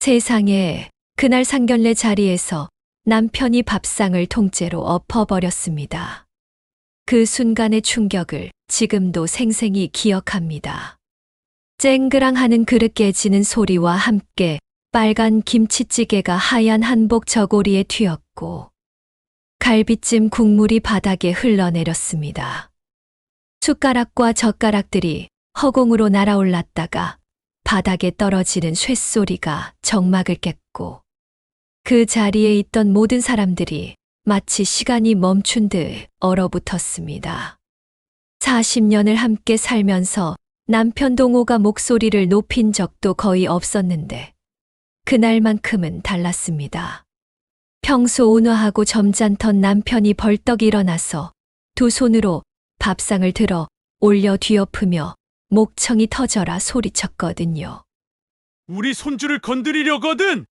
세상에, 그날 상견례 자리에서 남편이 밥상을 통째로 엎어버렸습니다. 그 순간의 충격을 지금도 생생히 기억합니다. 쨍그랑하는 그릇 깨지는 소리와 함께 빨간 김치찌개가 하얀 한복 저고리에 튀었고 갈비찜 국물이 바닥에 흘러내렸습니다. 숟가락과 젓가락들이 허공으로 날아올랐다가 바닥에 떨어지는 쇳소리가 정막을 깼고 그 자리에 있던 모든 사람들이 마치 시간이 멈춘 듯 얼어붙었습니다. 40년을 함께 살면서 남편 동호가 목소리를 높인 적도 거의 없었는데 그날만큼은 달랐습니다. 평소 온화하고 점잖던 남편이 벌떡 일어나서 두 손으로 밥상을 들어 올려 뒤엎으며 목청이 터져라 소리쳤거든요. 우리 손주를 건드리려거든!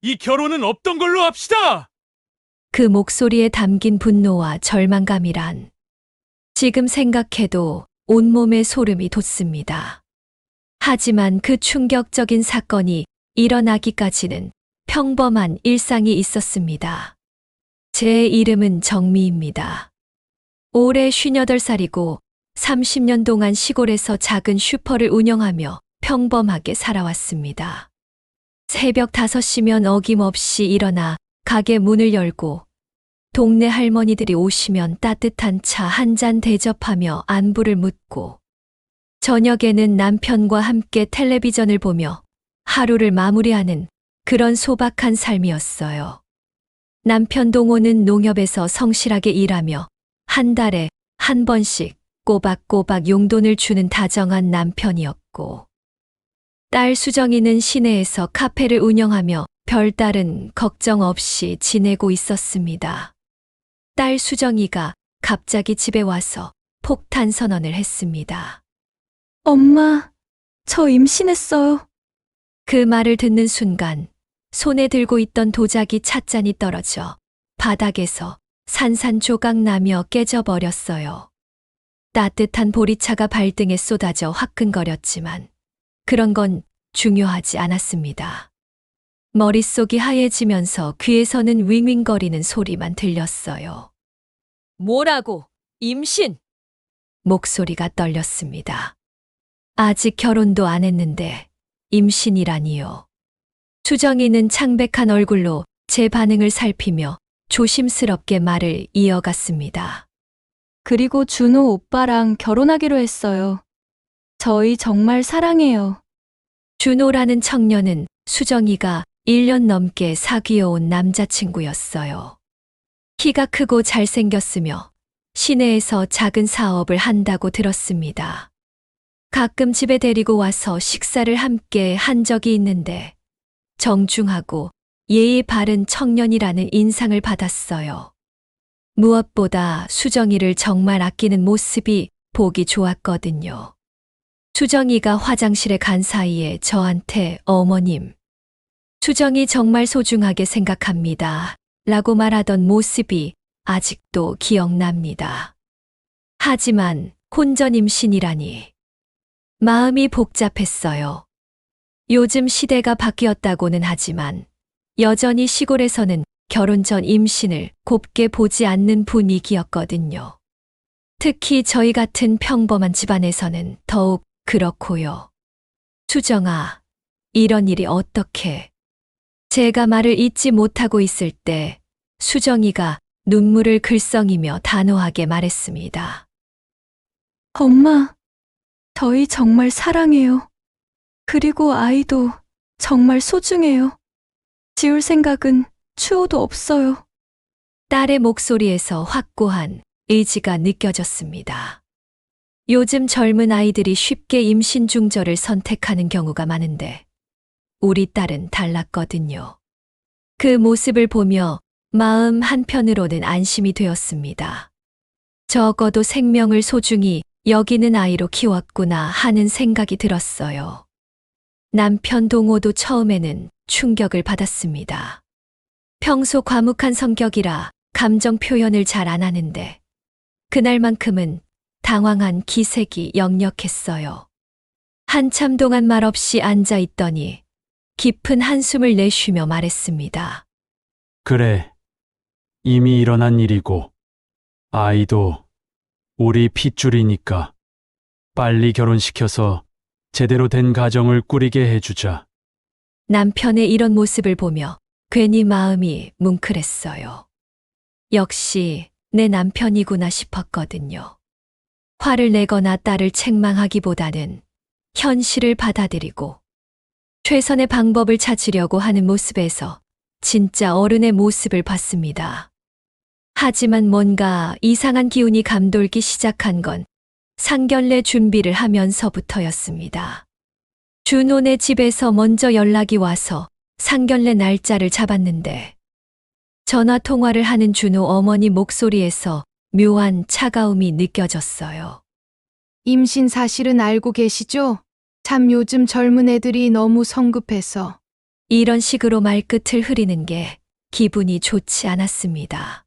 이 결혼은 없던 걸로 합시다! 그 목소리에 담긴 분노와 절망감이란 지금 생각해도 온몸에 소름이 돋습니다. 하지만 그 충격적인 사건이 일어나기까지는 평범한 일상이 있었습니다. 제 이름은 정미입니다. 올해 58살이고 30년 동안 시골에서 작은 슈퍼를 운영하며 평범하게 살아왔습니다. 새벽 5시면 어김없이 일어나 가게 문을 열고 동네 할머니들이 오시면 따뜻한 차 한 잔 대접하며 안부를 묻고 저녁에는 남편과 함께 텔레비전을 보며 하루를 마무리하는 그런 소박한 삶이었어요. 남편 동호는 농협에서 성실하게 일하며 한 달에 한 번씩 꼬박꼬박 용돈을 주는 다정한 남편이었고 딸 수정이는 시내에서 카페를 운영하며 별다른 걱정 없이 지내고 있었습니다. 딸 수정이가 갑자기 집에 와서 폭탄 선언을 했습니다. 엄마, 저 임신했어요. 그 말을 듣는 순간 손에 들고 있던 도자기 찻잔이 떨어져 바닥에서 산산조각 나며 깨져버렸어요. 따뜻한 보리차가 발등에 쏟아져 화끈거렸지만 그런 건 중요하지 않았습니다. 머릿속이 하얘지면서 귀에서는 윙윙거리는 소리만 들렸어요. 뭐라고? 임신? 목소리가 떨렸습니다. 아직 결혼도 안 했는데 임신이라니요. 수정이는 창백한 얼굴로 제 반응을 살피며 조심스럽게 말을 이어갔습니다. 그리고 준호 오빠랑 결혼하기로 했어요. 저희 정말 사랑해요. 준호라는 청년은 수정이가 1년 넘게 사귀어온 남자친구였어요. 키가 크고 잘생겼으며 시내에서 작은 사업을 한다고 들었습니다. 가끔 집에 데리고 와서 식사를 함께 한 적이 있는데 정중하고 예의 바른 청년이라는 인상을 받았어요. 무엇보다 수정이를 정말 아끼는 모습이 보기 좋았거든요. 수정이가 화장실에 간 사이에 저한테 어머님, 수정이 정말 소중하게 생각합니다. 라고 말하던 모습이 아직도 기억납니다. 하지만 혼전 임신이라니. 마음이 복잡했어요. 요즘 시대가 바뀌었다고는 하지만 여전히 시골에서는 결혼 전 임신을 곱게 보지 않는 분위기였거든요. 특히 저희 같은 평범한 집안에서는 더욱 그렇고요. 수정아, 이런 일이 어떻게? 제가 말을 잇지 못하고 있을 때 수정이가 눈물을 글썽이며 단호하게 말했습니다. 엄마, 저희 정말 사랑해요. 그리고 아이도 정말 소중해요. 지울 생각은 추호도 없어요. 딸의 목소리에서 확고한 의지가 느껴졌습니다. 요즘 젊은 아이들이 쉽게 임신 중절을 선택하는 경우가 많은데 우리 딸은 달랐거든요. 그 모습을 보며 마음 한편으로는 안심이 되었습니다. 적어도 생명을 소중히 여기는 아이로 키웠구나 하는 생각이 들었어요. 남편 동호도 처음에는 충격을 받았습니다. 평소 과묵한 성격이라 감정 표현을 잘 안 하는데 그날만큼은 당황한 기색이 역력했어요. 한참 동안 말없이 앉아 있더니 깊은 한숨을 내쉬며 말했습니다. 그래. 이미 일어난 일이고, 아이도 우리 핏줄이니까 빨리 결혼시켜서 제대로 된 가정을 꾸리게 해주자. 남편의 이런 모습을 보며 괜히 마음이 뭉클했어요. 역시 내 남편이구나 싶었거든요. 화를 내거나 딸을 책망하기보다는 현실을 받아들이고 최선의 방법을 찾으려고 하는 모습에서 진짜 어른의 모습을 봤습니다. 하지만 뭔가 이상한 기운이 감돌기 시작한 건 상견례 준비를 하면서부터였습니다. 준호네 집에서 먼저 연락이 와서 상견례 날짜를 잡았는데 전화 통화를 하는 준호 어머니 목소리에서 묘한 차가움이 느껴졌어요. 임신 사실은 알고 계시죠? 참 요즘 젊은 애들이 너무 성급해서. 이런 식으로 말끝을 흐리는 게 기분이 좋지 않았습니다.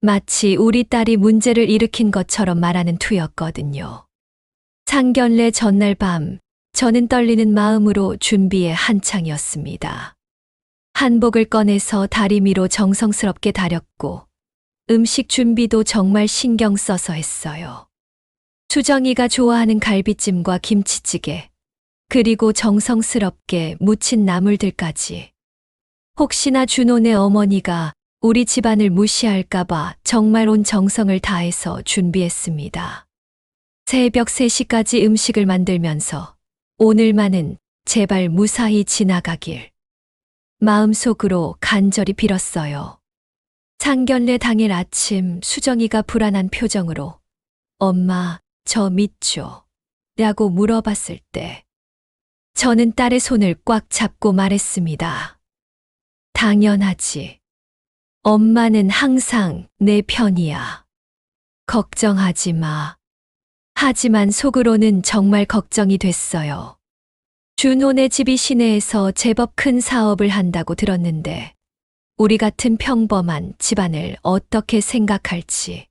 마치 우리 딸이 문제를 일으킨 것처럼 말하는 투였거든요. 상견례 전날 밤, 저는 떨리는 마음으로 준비에 한창이었습니다. 한복을 꺼내서 다리미로 정성스럽게 다렸고, 음식 준비도 정말 신경 써서 했어요. 수정이가 좋아하는 갈비찜과 김치찌개, 그리고 정성스럽게 무친 나물들까지. 혹시나 준호네 어머니가 우리 집안을 무시할까봐 정말 온 정성을 다해서 준비했습니다. 새벽 3시까지 음식을 만들면서 오늘만은 제발 무사히 지나가길 마음속으로 간절히 빌었어요. 상견례 당일 아침 수정이가 불안한 표정으로 엄마, 저 믿죠? 라고 물어봤을 때 저는 딸의 손을 꽉 잡고 말했습니다. 당연하지. 엄마는 항상 내 편이야. 걱정하지 마. 하지만 속으로는 정말 걱정이 됐어요. 준호네 집이 시내에서 제법 큰 사업을 한다고 들었는데 우리 같은 평범한 집안을 어떻게 생각할지,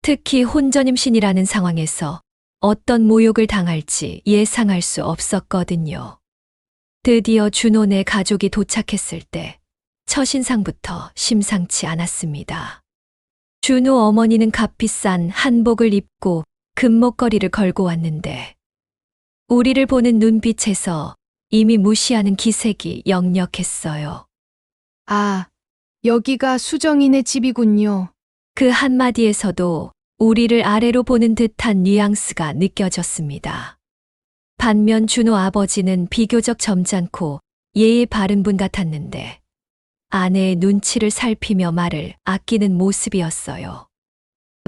특히 혼전임신이라는 상황에서 어떤 모욕을 당할지 예상할 수 없었거든요. 드디어 준호네 가족이 도착했을 때 첫인상부터 심상치 않았습니다. 준호 어머니는 값비싼 한복을 입고 금목걸이를 걸고 왔는데 우리를 보는 눈빛에서 이미 무시하는 기색이 역력했어요. 아, 여기가 수정이네 집이군요. 그 한마디에서도 우리를 아래로 보는 듯한 뉘앙스가 느껴졌습니다. 반면 준호 아버지는 비교적 점잖고 예의 바른 분 같았는데 아내의 눈치를 살피며 말을 아끼는 모습이었어요.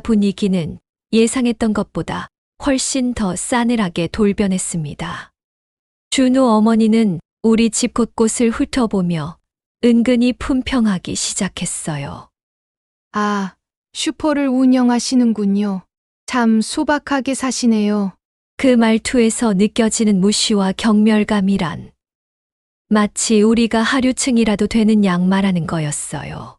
분위기는 예상했던 것보다 훨씬 더 싸늘하게 돌변했습니다. 준호 어머니는 우리 집 곳곳을 훑어보며 은근히 품평하기 시작했어요. 아, 슈퍼를 운영하시는군요. 참 소박하게 사시네요. 그 말투에서 느껴지는 무시와 경멸감이란 마치 우리가 하류층이라도 되는 양 말하는 거였어요.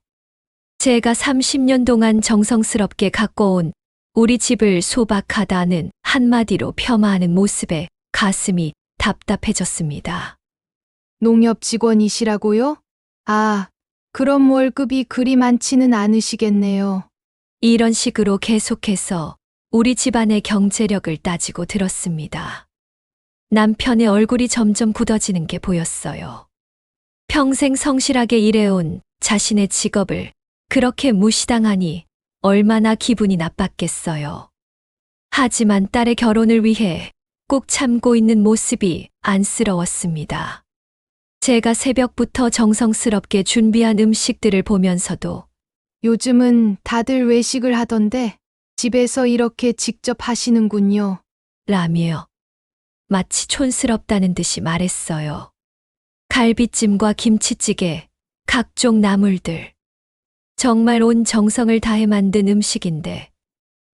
제가 30년 동안 정성스럽게 가꿔온 우리 집을 소박하다는 한마디로 폄하하는 모습에 가슴이 답답해졌습니다. 농협 직원이시라고요? 아, 그럼 월급이 그리 많지는 않으시겠네요. 이런 식으로 계속해서 우리 집안의 경제력을 따지고 들었습니다. 남편의 얼굴이 점점 굳어지는 게 보였어요. 평생 성실하게 일해온 자신의 직업을 그렇게 무시당하니 얼마나 기분이 나빴겠어요. 하지만 딸의 결혼을 위해 꼭 참고 있는 모습이 안쓰러웠습니다. 제가 새벽부터 정성스럽게 준비한 음식들을 보면서도 요즘은 다들 외식을 하던데 집에서 이렇게 직접 하시는군요. 라며 마치 촌스럽다는 듯이 말했어요. 갈비찜과 김치찌개, 각종 나물들. 정말 온 정성을 다해 만든 음식인데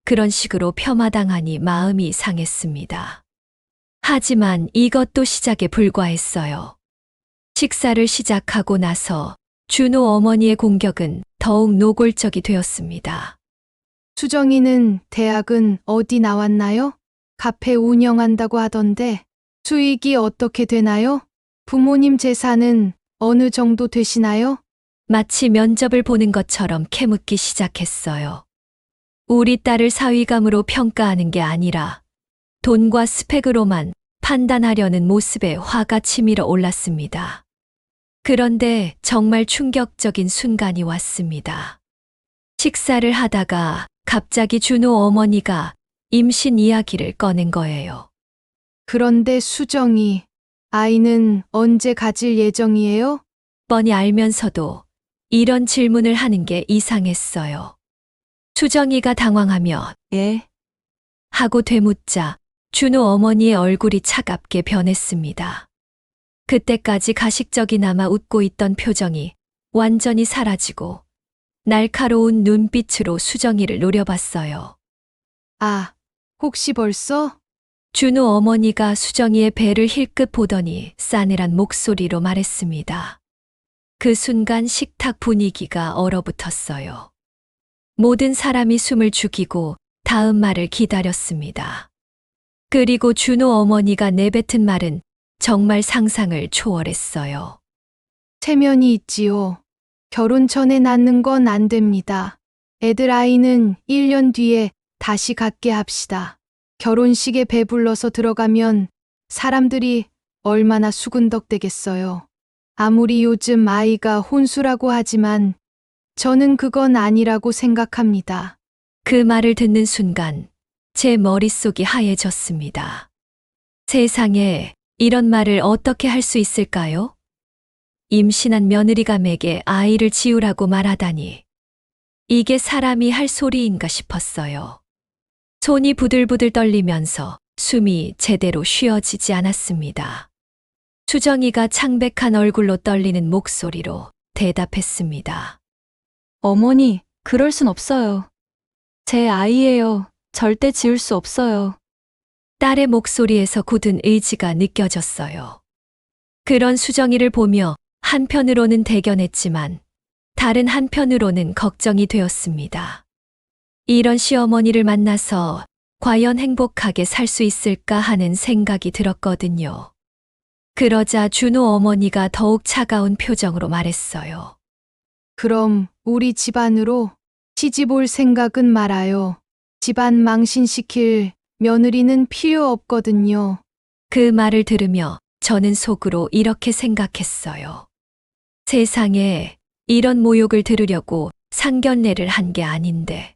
그런 식으로 폄하당하니 마음이 상했습니다. 하지만 이것도 시작에 불과했어요. 식사를 시작하고 나서 준호 어머니의 공격은 더욱 노골적이 되었습니다. 수정이는 대학은 어디 나왔나요? 카페 운영한다고 하던데 수익이 어떻게 되나요? 부모님 재산은 어느 정도 되시나요? 마치 면접을 보는 것처럼 캐묻기 시작했어요. 우리 딸을 사위감으로 평가하는 게 아니라 돈과 스펙으로만 판단하려는 모습에 화가 치밀어 올랐습니다. 그런데 정말 충격적인 순간이 왔습니다. 식사를 하다가 갑자기 준호 어머니가 임신 이야기를 꺼낸 거예요. 그런데 수정이 아이는 언제 가질 예정이에요? 뻔히 알면서도 이런 질문을 하는 게 이상했어요. 수정이가 당황하며 예. 하고 되묻자 준호 어머니의 얼굴이 차갑게 변했습니다. 그때까지 가식적이나마 웃고 있던 표정이 완전히 사라지고 날카로운 눈빛으로 수정이를 노려봤어요. 아, 혹시 벌써? 준호 어머니가 수정이의 배를 힐끗 보더니 싸늘한 목소리로 말했습니다. 그 순간 식탁 분위기가 얼어붙었어요. 모든 사람이 숨을 죽이고 다음 말을 기다렸습니다. 그리고 준호 어머니가 내뱉은 말은 정말 상상을 초월했어요. 체면이 있지요. 결혼 전에 낳는 건 안 됩니다. 애들 아이는 1년 뒤에 다시 갖게 합시다. 결혼식에 배불러서 들어가면 사람들이 얼마나 수군덕대겠어요. 아무리 요즘 아이가 혼수라고 하지만 저는 그건 아니라고 생각합니다. 그 말을 듣는 순간 제 머릿속이 하얘졌습니다. 세상에 이런 말을 어떻게 할 수 있을까요? 임신한 며느리감에게 아이를 지우라고 말하다니. 이게 사람이 할 소리인가 싶었어요. 손이 부들부들 떨리면서 숨이 제대로 쉬어지지 않았습니다. 수정이가 창백한 얼굴로 떨리는 목소리로 대답했습니다. 어머니, 그럴 순 없어요. 제 아이예요. 절대 지울 수 없어요. 딸의 목소리에서 굳은 의지가 느껴졌어요. 그런 수정이를 보며 한편으로는 대견했지만 다른 한편으로는 걱정이 되었습니다. 이런 시어머니를 만나서 과연 행복하게 살 수 있을까 하는 생각이 들었거든요. 그러자 준호 어머니가 더욱 차가운 표정으로 말했어요. 그럼 우리 집안으로 시집 올 생각은 말아요. 집안 망신시킬 며느리는 필요 없거든요. 그 말을 들으며 저는 속으로 이렇게 생각했어요. 세상에 이런 모욕을 들으려고 상견례를 한 게 아닌데.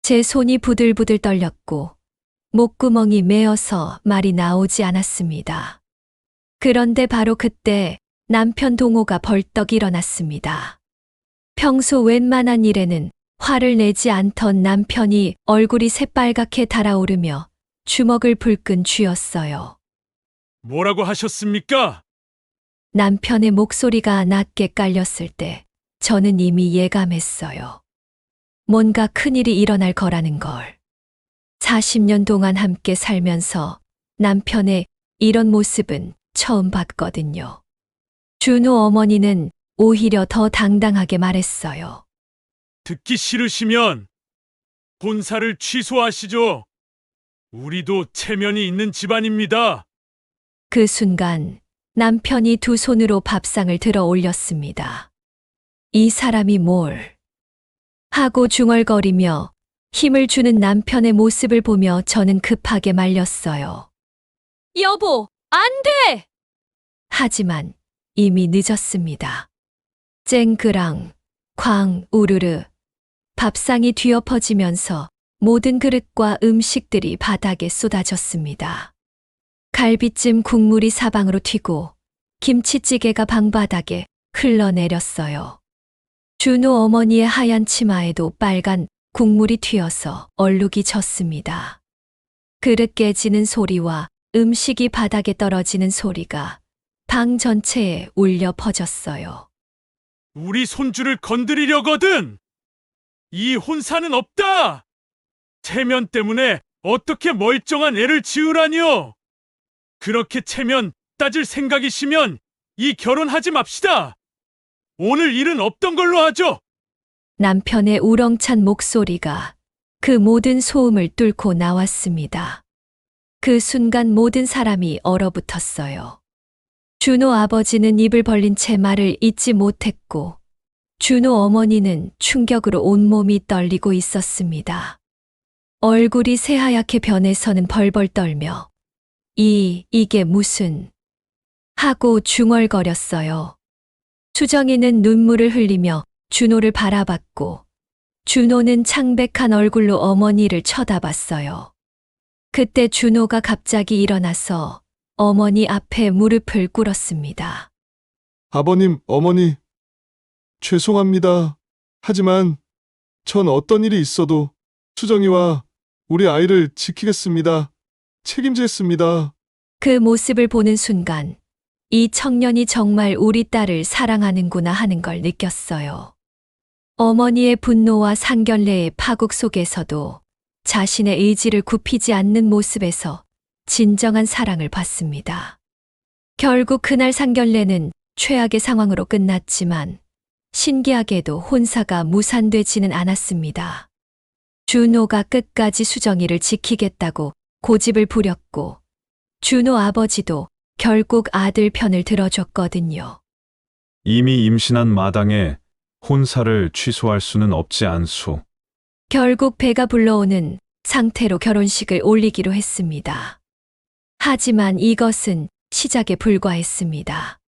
제 손이 부들부들 떨렸고 목구멍이 메어서 말이 나오지 않았습니다. 그런데 바로 그때 남편 동호가 벌떡 일어났습니다. 평소 웬만한 일에는 화를 내지 않던 남편이 얼굴이 새빨갛게 달아오르며 주먹을 불끈 쥐었어요. 뭐라고 하셨습니까? 남편의 목소리가 낮게 깔렸을 때 저는 이미 예감했어요. 뭔가 큰일이 일어날 거라는 걸. 40년 동안 함께 살면서 남편의 이런 모습은 처음 봤거든요. 준호 어머니는 오히려 더 당당하게 말했어요. 듣기 싫으시면 본사를 취소하시죠. 우리도 체면이 있는 집안입니다. 그 순간 남편이 두 손으로 밥상을 들어 올렸습니다. 이 사람이 뭘 하고 중얼거리며 힘을 주는 남편의 모습을 보며 저는 급하게 말렸어요. 여보, 안 돼! 하지만 이미 늦었습니다. 쨍그랑, 쾅, 우르르. 밥상이 뒤엎어지면서 모든 그릇과 음식들이 바닥에 쏟아졌습니다. 갈비찜 국물이 사방으로 튀고 김치찌개가 방바닥에 흘러내렸어요. 준호 어머니의 하얀 치마에도 빨간 국물이 튀어서 얼룩이 졌습니다. 그릇 깨지는 소리와 음식이 바닥에 떨어지는 소리가 방 전체에 울려 퍼졌어요. 우리 손주를 건드리려거든! 이 혼사는 없다! 체면 때문에 어떻게 멀쩡한 애를 지으라뇨! 그렇게 체면 따질 생각이시면 이 결혼하지 맙시다! 오늘 일은 없던 걸로 하죠! 남편의 우렁찬 목소리가 그 모든 소음을 뚫고 나왔습니다. 그 순간 모든 사람이 얼어붙었어요. 준호 아버지는 입을 벌린 채 말을 잇지 못했고, 준호 어머니는 충격으로 온몸이 떨리고 있었습니다. 얼굴이 새하얗게 변해서는 벌벌 떨며, 이게 무슨, 하고 중얼거렸어요. 수정이는 눈물을 흘리며 준호를 바라봤고, 준호는 창백한 얼굴로 어머니를 쳐다봤어요. 그때 준호가 갑자기 일어나서 어머니 앞에 무릎을 꿇었습니다. 아버님, 어머니, 죄송합니다. 하지만 전 어떤 일이 있어도 수정이와 우리 아이를 지키겠습니다. 책임지겠습니다. 그 모습을 보는 순간, 이 청년이 정말 우리 딸을 사랑하는구나 하는 걸 느꼈어요. 어머니의 분노와 상견례의 파국 속에서도 자신의 의지를 굽히지 않는 모습에서 진정한 사랑을 받습니다. 결국 그날 상견례는 최악의 상황으로 끝났지만 신기하게도 혼사가 무산되지는 않았습니다. 준호가 끝까지 수정이를 지키겠다고 고집을 부렸고 준호 아버지도 결국 아들 편을 들어줬거든요. 이미 임신한 마당에 혼사를 취소할 수는 없지 않소. 결국 배가 불러오는 상태로 결혼식을 올리기로 했습니다. 하지만 이것은 시작에 불과했습니다.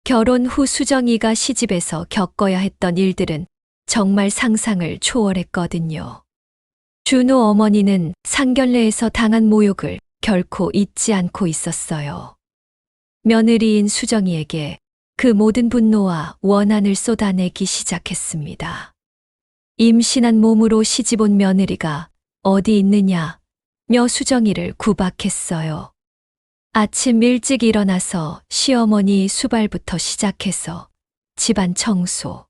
결혼 후 수정이가 시집에서 겪어야 했던 일들은 정말 상상을 초월했거든요. 준호 어머니는 상견례에서 당한 모욕을 결코 잊지 않고 있었어요. 며느리인 수정이에게 그 모든 분노와 원한을 쏟아내기 시작했습니다. 임신한 몸으로 시집 온 며느리가 어디 있느냐며 수정이를 구박했어요. 아침 일찍 일어나서 시어머니 수발부터 시작해서 집안 청소,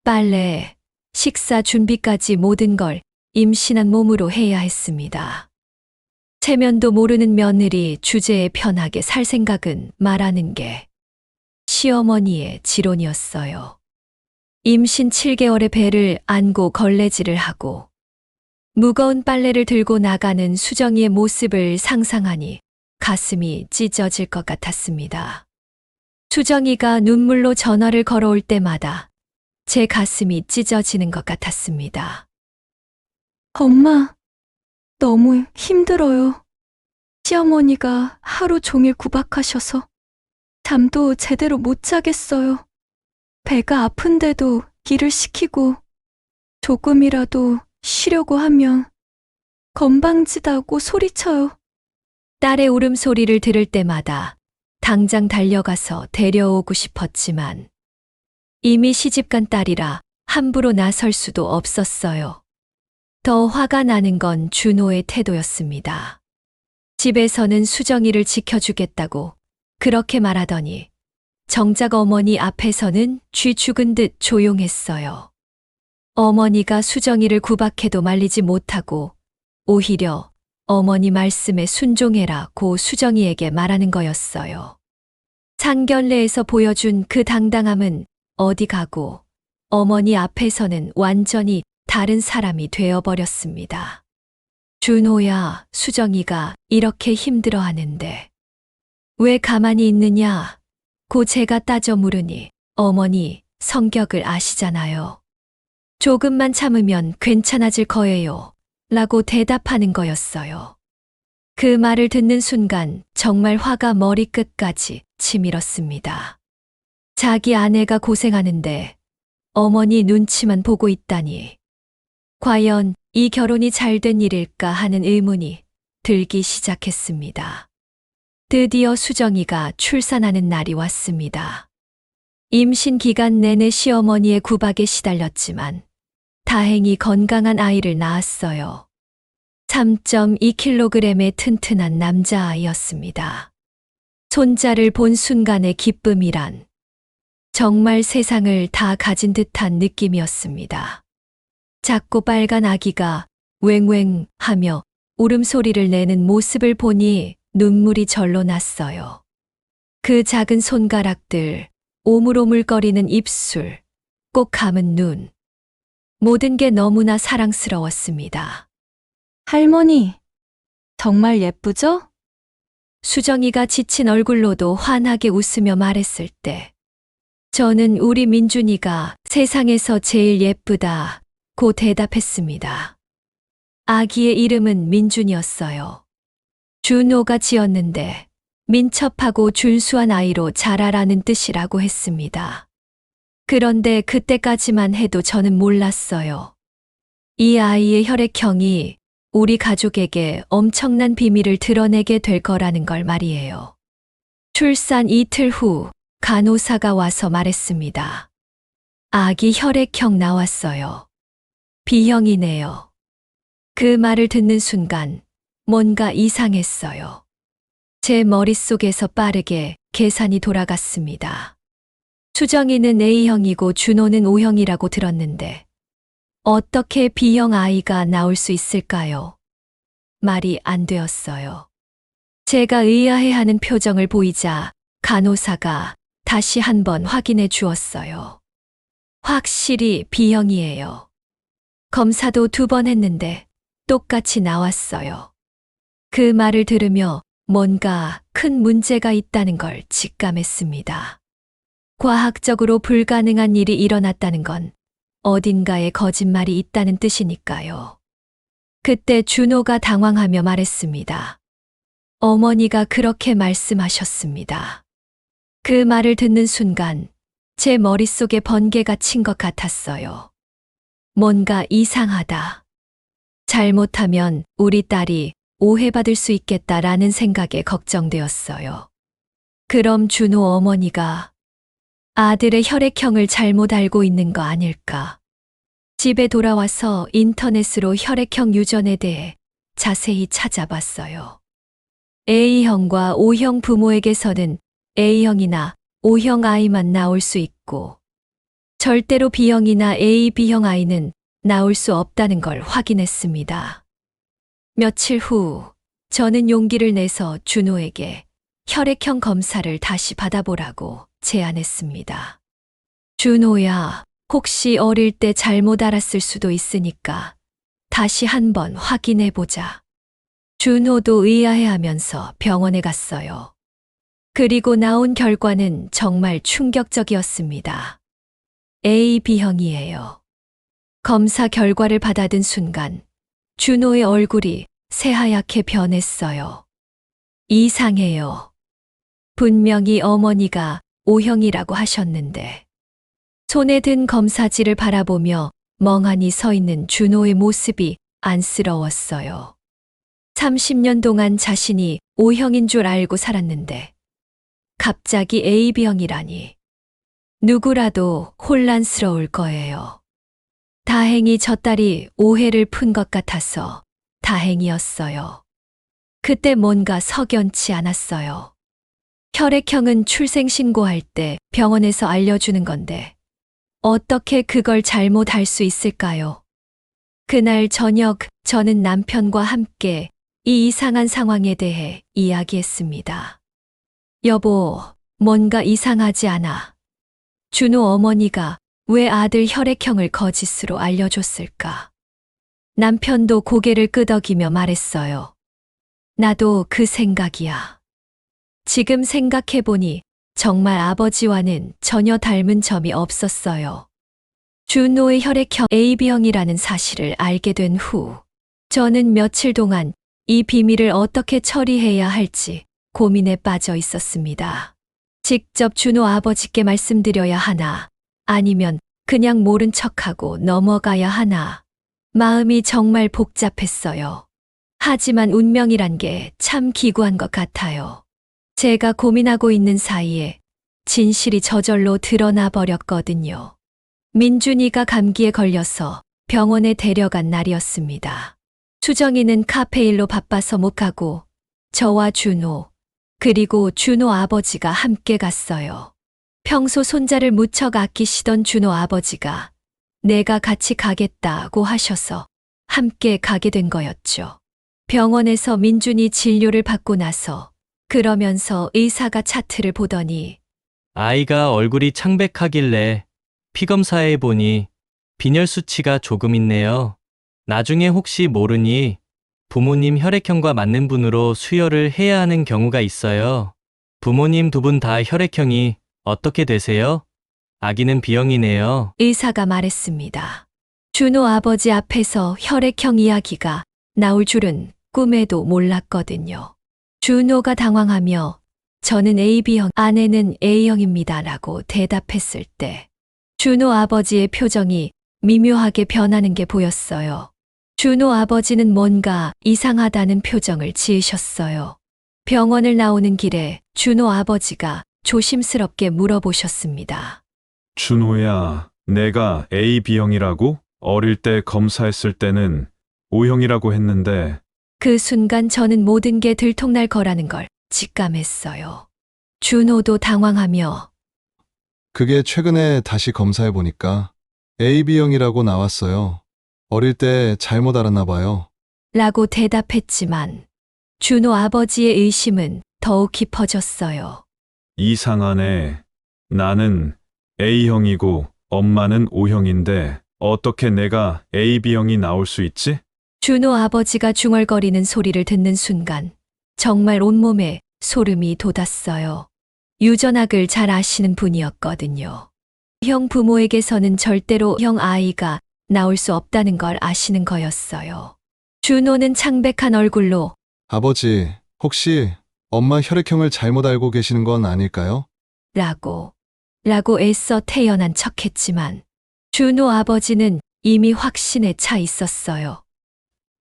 빨래, 식사 준비까지 모든 걸 임신한 몸으로 해야 했습니다. 체면도 모르는 며느리 주제에 편하게 살 생각은 말하는 게 시어머니의 지론이었어요. 임신 7개월의 배를 안고 걸레질을 하고 무거운 빨래를 들고 나가는 수정이의 모습을 상상하니 가슴이 찢어질 것 같았습니다. 수정이가 눈물로 전화를 걸어올 때마다 제 가슴이 찢어지는 것 같았습니다. 엄마, 너무 힘들어요. 시어머니가 하루 종일 구박하셔서 잠도 제대로 못 자겠어요. 배가 아픈데도 일을 시키고 조금이라도 쉬려고 하면 건방지다고 소리쳐요. 딸의 울음소리를 들을 때마다 당장 달려가서 데려오고 싶었지만 이미 시집간 딸이라 함부로 나설 수도 없었어요. 더 화가 나는 건 준호의 태도였습니다. 집에서는 수정이를 지켜주겠다고 그렇게 말하더니 정작 어머니 앞에서는 쥐 죽은 듯 조용했어요. 어머니가 수정이를 구박해도 말리지 못하고 오히려 어머니 말씀에 순종해라고 수정이에게 말하는 거였어요. 상견례에서 보여준 그 당당함은 어디 가고 어머니 앞에서는 완전히 다른 사람이 되어버렸습니다. 준호야, 수정이가 이렇게 힘들어하는데 왜 가만히 있느냐? 고 제가 따져 물으니 어머니 성격을 아시잖아요. 조금만 참으면 괜찮아질 거예요. 라고 대답하는 거였어요. 그 말을 듣는 순간 정말 화가 머리끝까지 치밀었습니다. 자기 아내가 고생하는데 어머니 눈치만 보고 있다니. 과연 이 결혼이 잘된 일일까 하는 의문이 들기 시작했습니다. 드디어 수정이가 출산하는 날이 왔습니다. 임신 기간 내내 시어머니의 구박에 시달렸지만 다행히 건강한 아이를 낳았어요. 3.2kg의 튼튼한 남자아이였습니다. 손자를 본 순간의 기쁨이란 정말 세상을 다 가진 듯한 느낌이었습니다. 작고 빨간 아기가 웽웽 하며 울음소리를 내는 모습을 보니 눈물이 절로 났어요. 그 작은 손가락들, 오물오물거리는 입술, 꼭 감은 눈. 모든 게 너무나 사랑스러웠습니다. 할머니, 정말 예쁘죠? 수정이가 지친 얼굴로도 환하게 웃으며 말했을 때, 저는 우리 민준이가 세상에서 제일 예쁘다고 대답했습니다. 아기의 이름은 민준이었어요. 준호가 지었는데 민첩하고 준수한 아이로 자라라는 뜻이라고 했습니다. 그런데 그때까지만 해도 저는 몰랐어요. 이 아이의 혈액형이 우리 가족에게 엄청난 비밀을 드러내게 될 거라는 걸 말이에요. 출산 이틀 후 간호사가 와서 말했습니다. 아기 혈액형 나왔어요. B형이네요. 그 말을 듣는 순간 뭔가 이상했어요. 제 머릿속에서 빠르게 계산이 돌아갔습니다. 수정이는 A형이고 준호는 O형이라고 들었는데 어떻게 B형 아이가 나올 수 있을까요? 말이 안 되었어요. 제가 의아해하는 표정을 보이자 간호사가 다시 한번 확인해 주었어요. 확실히 B형이에요. 검사도 2번 했는데 똑같이 나왔어요. 그 말을 들으며 뭔가 큰 문제가 있다는 걸 직감했습니다. 과학적으로 불가능한 일이 일어났다는 건 어딘가에 거짓말이 있다는 뜻이니까요. 그때 준호가 당황하며 말했습니다. 어머니가 그렇게 말씀하셨습니다. 그 말을 듣는 순간 제 머릿속에 번개가 친 것 같았어요. 뭔가 이상하다. 잘못하면 우리 딸이 오해받을 수 있겠다라는 생각에 걱정되었어요. 그럼 준호 어머니가 아들의 혈액형을 잘못 알고 있는 거 아닐까? 집에 돌아와서 인터넷으로 혈액형 유전에 대해 자세히 찾아봤어요. A형과 O형 부모에게서는 A형이나 O형 아이만 나올 수 있고 절대로 B형이나 AB형 아이는 나올 수 없다는 걸 확인했습니다. 며칠 후 저는 용기를 내서 준호에게 혈액형 검사를 다시 받아보라고 제안했습니다. 준호야, 혹시 어릴 때 잘못 알았을 수도 있으니까 다시 한번 확인해보자. 준호도 의아해하면서 병원에 갔어요. 그리고 나온 결과는 정말 충격적이었습니다. AB형이에요. 검사 결과를 받아든 순간 준호의 얼굴이 새하얗게 변했어요. 이상해요. 분명히 어머니가 O형이라고 하셨는데. 손에 든 검사지를 바라보며 멍하니 서 있는 준호의 모습이 안쓰러웠어요. 30년 동안 자신이 O형인 줄 알고 살았는데 갑자기 AB형이라니. 누구라도 혼란스러울 거예요. 다행히 저 딸이 오해를 푼 것 같아서 다행이었어요. 그때 뭔가 석연치 않았어요. 혈액형은 출생신고할 때 병원에서 알려주는 건데 어떻게 그걸 잘못 알 수 있을까요? 그날 저녁 저는 남편과 함께 이 이상한 상황에 대해 이야기했습니다. 여보, 뭔가 이상하지 않아. 준호 어머니가 왜 아들 혈액형을 거짓으로 알려줬을까? 남편도 고개를 끄덕이며 말했어요. 나도 그 생각이야. 지금 생각해보니 정말 아버지와는 전혀 닮은 점이 없었어요. 준호의 혈액형 AB형이라는 사실을 알게 된 후, 저는 며칠 동안 이 비밀을 어떻게 처리해야 할지 고민에 빠져 있었습니다. 직접 준호 아버지께 말씀드려야 하나, 아니면 그냥 모른 척하고 넘어가야 하나. 마음이 정말 복잡했어요. 하지만 운명이란 게 참 기구한 것 같아요. 제가 고민하고 있는 사이에 진실이 저절로 드러나 버렸거든요. 민준이가 감기에 걸려서 병원에 데려간 날이었습니다. 수정이는 카페일로 바빠서 못 가고 저와 준호, 그리고 준호 아버지가 함께 갔어요. 평소 손자를 무척 아끼시던 준호 아버지가 내가 같이 가겠다고 하셔서 함께 가게 된 거였죠. 병원에서 민준이 진료를 받고 나서 그러면서 의사가 차트를 보더니 아이가 얼굴이 창백하길래 피검사해 보니 빈혈 수치가 조금 있네요. 나중에 혹시 모르니 부모님 혈액형과 맞는 분으로 수혈을 해야 하는 경우가 있어요. 부모님 두 분 다 혈액형이 어떻게 되세요? 아기는 B형이네요. 의사가 말했습니다. 준호 아버지 앞에서 혈액형 이야기가 나올 줄은 꿈에도 몰랐거든요. 준호가 당황하며 저는 AB형, 아내는 A형입니다라고 대답했을 때 준호 아버지의 표정이 미묘하게 변하는 게 보였어요. 준호 아버지는 뭔가 이상하다는 표정을 지으셨어요. 병원을 나오는 길에 준호 아버지가 조심스럽게 물어보셨습니다. 준호야, 내가 AB형이라고? 어릴 때 검사했을 때는 O형이라고 했는데 그 순간 저는 모든 게 들통날 거라는 걸 직감했어요. 준호도 당황하며 그게 최근에 다시 검사해 보니까 AB형이라고 나왔어요. 어릴 때 잘못 알았나 봐요. 라고 대답했지만 준호 아버지의 의심은 더욱 깊어졌어요. 이상하네. 나는 A형이고 엄마는 O형인데 어떻게 내가 AB형이 나올 수 있지? 준호 아버지가 중얼거리는 소리를 듣는 순간 정말 온몸에 소름이 돋았어요. 유전학을 잘 아시는 분이었거든요. 형 부모에게서는 절대로 형 아이가 나올 수 없다는 걸 아시는 거였어요. 준호는 창백한 얼굴로 아버지, 혹시 엄마 혈액형을 잘못 알고 계시는 건 아닐까요? 라고 애써 태연한 척했지만 준호 아버지는 이미 확신에 차 있었어요.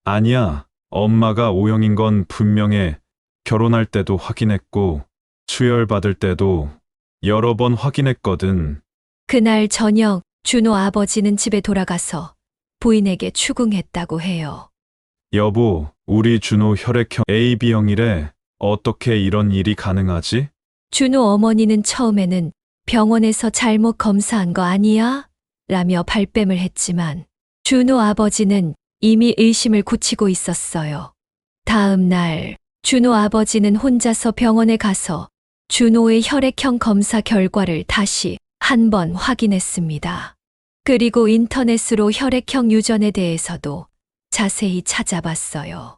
아니야. 엄마가 O형인 건 분명해. 결혼할 때도 확인했고 수혈 받을 때도 여러 번 확인했거든. 그날 저녁 준호 아버지는 집에 돌아가서 부인에게 추궁했다고 해요. 여보, 우리 준호 혈액형 AB형이래. 어떻게 이런 일이 가능하지? 준호 어머니는 처음에는 병원에서 잘못 검사한 거 아니야? 라며 발뺌을 했지만 준호 아버지는 이미 의심을 굳히고 있었어요. 다음 날 준호 아버지는 혼자서 병원에 가서 준호의 혈액형 검사 결과를 다시 한 번 확인했습니다. 그리고 인터넷으로 혈액형 유전에 대해서도 자세히 찾아봤어요.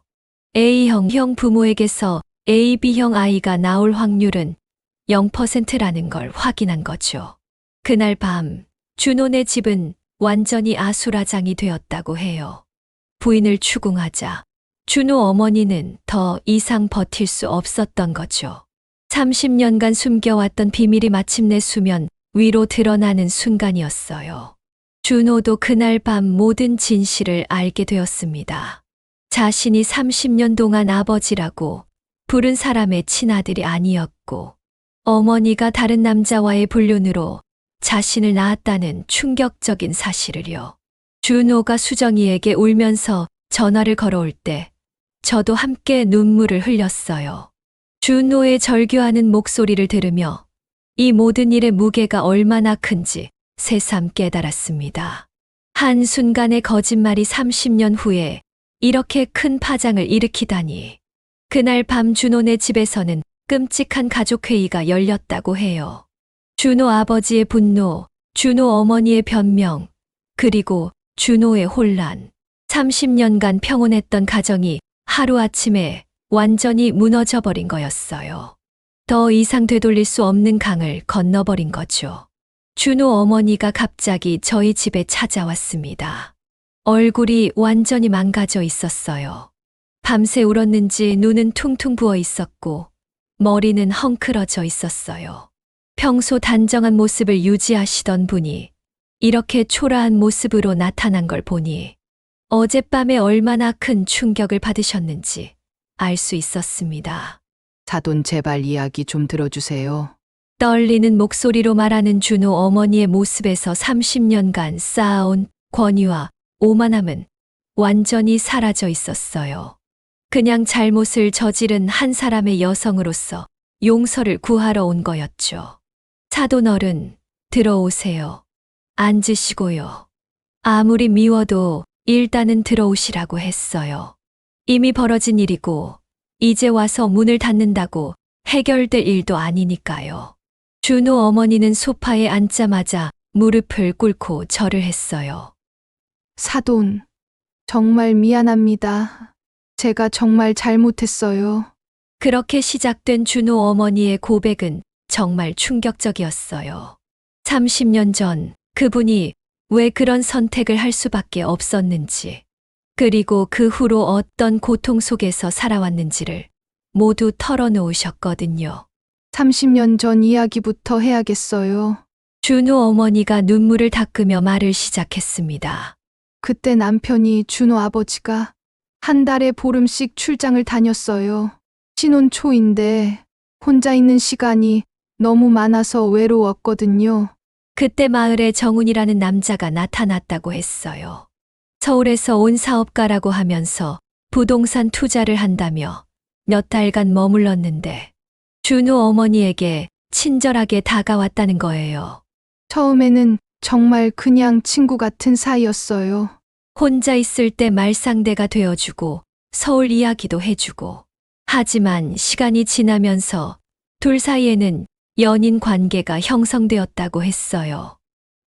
A형 부모에게서 AB형 아이가 나올 확률은 0%라는 걸 확인한 거죠. 그날 밤 준호네 집은 완전히 아수라장이 되었다고 해요. 부인을 추궁하자 준호 어머니는 더 이상 버틸 수 없었던 거죠. 30년간 숨겨왔던 비밀이 마침내 수면 위로 드러나는 순간이었어요. 준호도 그날 밤 모든 진실을 알게 되었습니다. 자신이 30년 동안 아버지라고 부른 사람의 친아들이 아니었고 어머니가 다른 남자와의 불륜으로 자신을 낳았다는 충격적인 사실을요. 준호가 수정이에게 울면서 전화를 걸어올 때 저도 함께 눈물을 흘렸어요. 준호의 절규하는 목소리를 들으며 이 모든 일의 무게가 얼마나 큰지 새삼 깨달았습니다. 한순간의 거짓말이 30년 후에 이렇게 큰 파장을 일으키다니. 그날 밤 준호네 집에서는 끔찍한 가족회의가 열렸다고 해요. 준호 아버지의 분노, 준호 어머니의 변명, 그리고 준호의 혼란. 30년간 평온했던 가정이 하루아침에 완전히 무너져버린 거였어요. 더 이상 되돌릴 수 없는 강을 건너버린 거죠. 준호 어머니가 갑자기 저희 집에 찾아왔습니다. 얼굴이 완전히 망가져 있었어요. 밤새 울었는지 눈은 퉁퉁 부어 있었고 머리는 헝클어져 있었어요. 평소 단정한 모습을 유지하시던 분이 이렇게 초라한 모습으로 나타난 걸 보니 어젯밤에 얼마나 큰 충격을 받으셨는지 알 수 있었습니다. 사돈 제발 이야기 좀 들어주세요. 떨리는 목소리로 말하는 준호 어머니의 모습에서 30년간 쌓아온 권위와 오만함은 완전히 사라져 있었어요. 그냥 잘못을 저지른 한 사람의 여성으로서 용서를 구하러 온 거였죠. 사돈 어른, 들어오세요. 앉으시고요. 아무리 미워도 일단은 들어오시라고 했어요. 이미 벌어진 일이고 이제 와서 문을 닫는다고 해결될 일도 아니니까요. 준호 어머니는 소파에 앉자마자 무릎을 꿇고 절을 했어요. 사돈, 정말 미안합니다. 제가 정말 잘못했어요. 그렇게 시작된 준호 어머니의 고백은 정말 충격적이었어요. 30년 전 그분이 왜 그런 선택을 할 수밖에 없었는지, 그리고 그 후로 어떤 고통 속에서 살아왔는지를 모두 털어놓으셨거든요. 30년 전 이야기부터 해야겠어요. 준호 어머니가 눈물을 닦으며 말을 시작했습니다. 그때 남편이 준호 아버지가 한 달에 보름씩 출장을 다녔어요. 신혼 초인데 혼자 있는 시간이 너무 많아서 외로웠거든요. 그때 마을에 정훈이라는 남자가 나타났다고 했어요. 서울에서 온 사업가라고 하면서 부동산 투자를 한다며 몇 달간 머물렀는데 준호 어머니에게 친절하게 다가왔다는 거예요. 처음에는 정말 그냥 친구 같은 사이였어요. 혼자 있을 때 말상대가 되어주고 서울 이야기도 해주고. 하지만 시간이 지나면서 둘 사이에는 연인 관계가 형성되었다고 했어요.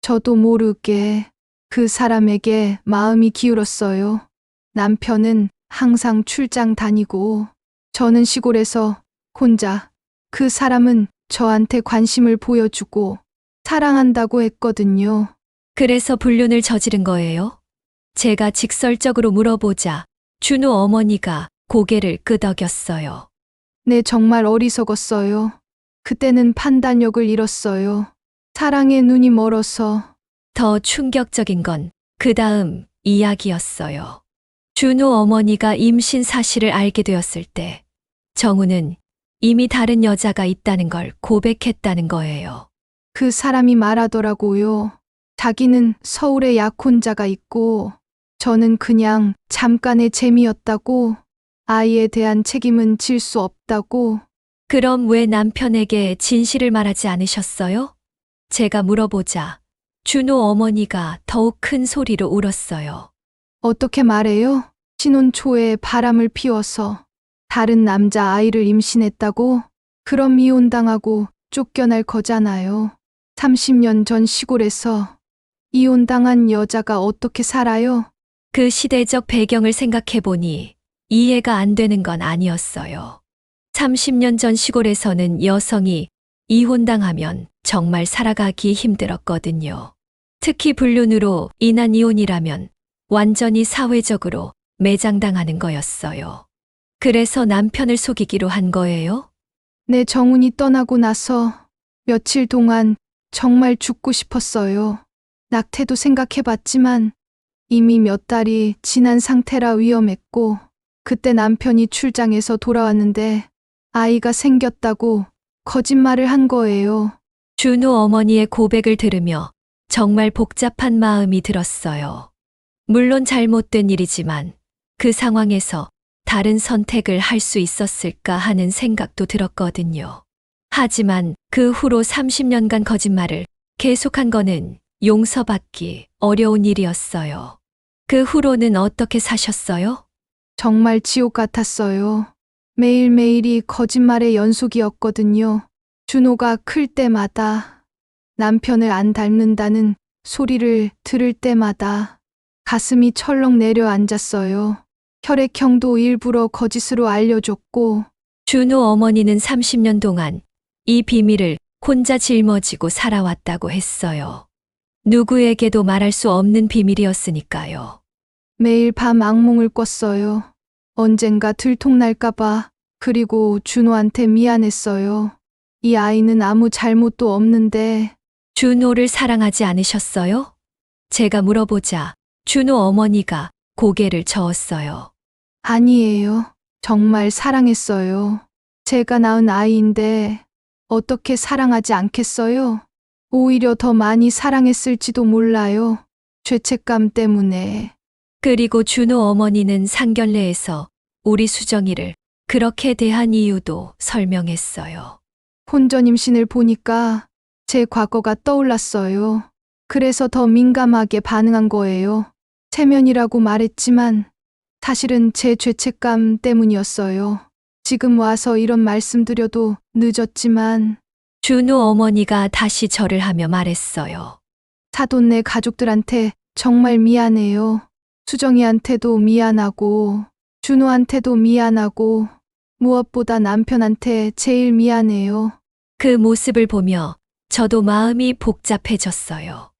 저도 모르게 그 사람에게 마음이 기울었어요. 남편은 항상 출장 다니고 저는 시골에서 혼자, 그 사람은 저한테 관심을 보여주고 사랑한다고 했거든요. 그래서 불륜을 저지른 거예요? 제가 직설적으로 물어보자 준호 어머니가 고개를 끄덕였어요. 네, 정말 어리석었어요. 그때는 판단력을 잃었어요. 사랑에 눈이 멀어서. 더 충격적인 건 그 다음 이야기였어요. 준호 어머니가 임신 사실을 알게 되었을 때 정우는 이미 다른 여자가 있다는 걸 고백했다는 거예요. 그 사람이 말하더라고요. 자기는 서울에 약혼자가 있고 저는 그냥 잠깐의 재미였다고, 아이에 대한 책임은 질 수 없다고. 그럼 왜 남편에게 진실을 말하지 않으셨어요? 제가 물어보자 준호 어머니가 더욱 큰 소리로 울었어요. 어떻게 말해요? 신혼 초에 바람을 피워서 다른 남자 아이를 임신했다고? 그럼 이혼당하고 쫓겨날 거잖아요. 30년 전 시골에서 이혼당한 여자가 어떻게 살아요? 그 시대적 배경을 생각해보니 이해가 안 되는 건 아니었어요. 30년 전 시골에서는 여성이 이혼당하면 정말 살아가기 힘들었거든요. 특히 불륜으로 인한 이혼이라면 완전히 사회적으로 매장당하는 거였어요. 그래서 남편을 속이기로 한 거예요? 내 정훈이 떠나고 나서 며칠 동안 정말 죽고 싶었어요. 낙태도 생각해봤지만 이미 몇 달이 지난 상태라 위험했고, 그때 남편이 출장에서 돌아왔는데 아이가 생겼다고 거짓말을 한 거예요. 준호 어머니의 고백을 들으며 정말 복잡한 마음이 들었어요. 물론 잘못된 일이지만 그 상황에서 다른 선택을 할 수 있었을까 하는 생각도 들었거든요. 하지만 그 후로 30년간 거짓말을 계속한 거는 용서받기 어려운 일이었어요. 그 후로는 어떻게 사셨어요? 정말 지옥 같았어요. 매일매일이 거짓말의 연속이었거든요. 준호가 클 때마다, 남편을 안 닮는다는 소리를 들을 때마다 가슴이 철렁 내려앉았어요. 혈액형도 일부러 거짓으로 알려줬고. 준호 어머니는 30년 동안 이 비밀을 혼자 짊어지고 살아왔다고 했어요. 누구에게도 말할 수 없는 비밀이었으니까요. 매일 밤 악몽을 꿨어요. 언젠가 들통날까봐. 그리고 준호한테 미안했어요. 이 아이는 아무 잘못도 없는데. 준호를 사랑하지 않으셨어요? 제가 물어보자 준호 어머니가 고개를 저었어요. 아니에요. 정말 사랑했어요. 제가 낳은 아이인데 어떻게 사랑하지 않겠어요? 오히려 더 많이 사랑했을지도 몰라요. 죄책감 때문에. 그리고 준호 어머니는 상견례에서 우리 수정이를 그렇게 대한 이유도 설명했어요. 혼전 임신을 보니까 제 과거가 떠올랐어요. 그래서 더 민감하게 반응한 거예요. 체면이라고 말했지만 사실은 제 죄책감 때문이었어요. 지금 와서 이런 말씀드려도 늦었지만. 준호 어머니가 다시 절을 하며 말했어요. 사돈네 가족들한테 정말 미안해요. 수정이한테도 미안하고 준호한테도 미안하고 무엇보다 남편한테 제일 미안해요. 그 모습을 보며 저도 마음이 복잡해졌어요.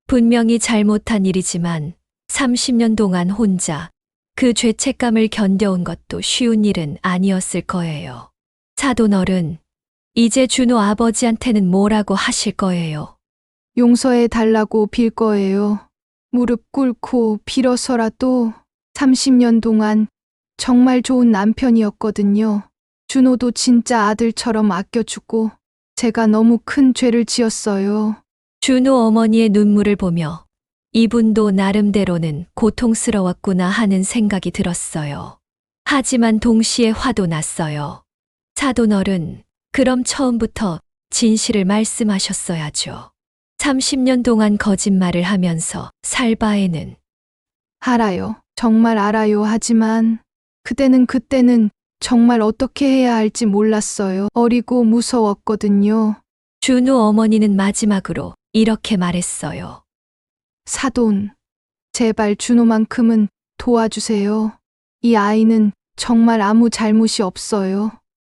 분명히 잘못한 일이지만 30년 동안 혼자 그 죄책감을 견뎌온 것도 쉬운 일은 아니었을 거예요. 사돈어른, 이제 준호 아버지한테는 뭐라고 하실 거예요? 용서해 달라고 빌 거예요. 무릎 꿇고 빌어서라도 30년 동안 정말 좋은 남편이었거든요. 준호도 진짜 아들처럼 아껴주고 제가 너무 큰 죄를 지었어요. 준호 어머니의 눈물을 보며 이분도 나름대로는 고통스러웠구나 하는 생각이 들었어요. 하지만 동시에 화도 났어요. 사돈어른, 그럼 처음부터 진실을 말씀하셨어야죠. 30년 동안 거짓말을 하면서 살 바에는. 알아요. 정말 알아요. 하지만 그때는 정말 어떻게 해야 할지 몰랐어요. 어리고 무서웠거든요. 준호 어머니는 마지막으로 이렇게 말했어요. 사돈, 제발 준호만큼은 도와주세요. 이 아이는 정말 아무 잘못이 없어요.